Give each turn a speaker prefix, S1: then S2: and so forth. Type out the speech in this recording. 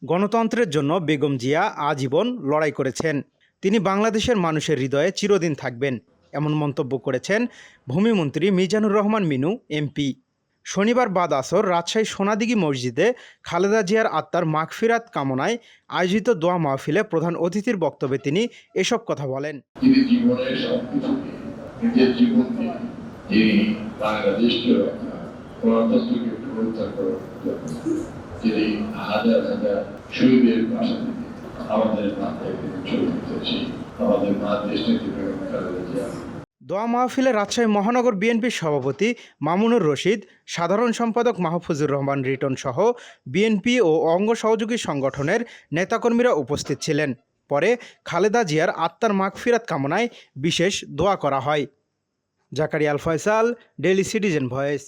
S1: গণতন্ত্রের জন্য বেগম জিয়া আজীবন লড়াই করেছেন। তিনি বাংলাদেশের মানুষের হৃদয়ে চিরদিন থাকবেন, এমন মন্তব্য করেছেন ভূমিমন্ত্রী মিজানুর রহমান মিনু এমপি। শনিবার বাদ আসর রাজশাহী সোনাদিঘি মসজিদে খালেদা জিয়ার আত্মার মাগফিরাত কামনায় আয়োজিত দোয়া মাহফিলে প্রধান অতিথির বক্তব্যে তিনি এসব কথা বলেন।
S2: তিনি জীবনের সবকিছুকে নিজের জীবন দিয়ে তিনি বাংলাদেশকে গণতন্ত্রকে পুনরুদ্ধার করার তিনি হাজার হাজার শহীদের পাশে থেকে আমাদের মাথায় চলে যেতেছি আমাদের মা দেশটাকে খালেদা জিয়া।
S1: দোয়া মাহফিলে রাজশাহী মহানগর বিএনপির সভাপতি মামুনুর রশিদ, সাধারণ সম্পাদক মাহফুজুর রহমান রিটন সহ বিএনপি ও অঙ্গ সহযোগী সংগঠনের নেতাকর্মীরা উপস্থিত ছিলেন। পরে খালেদা জিয়ার আত্মার মাগফিরাত কামনায় বিশেষ দোয়া করা হয়। জাকারিয়া আল ফয়সাল, ডেইলি সিটিজেন ভয়েস।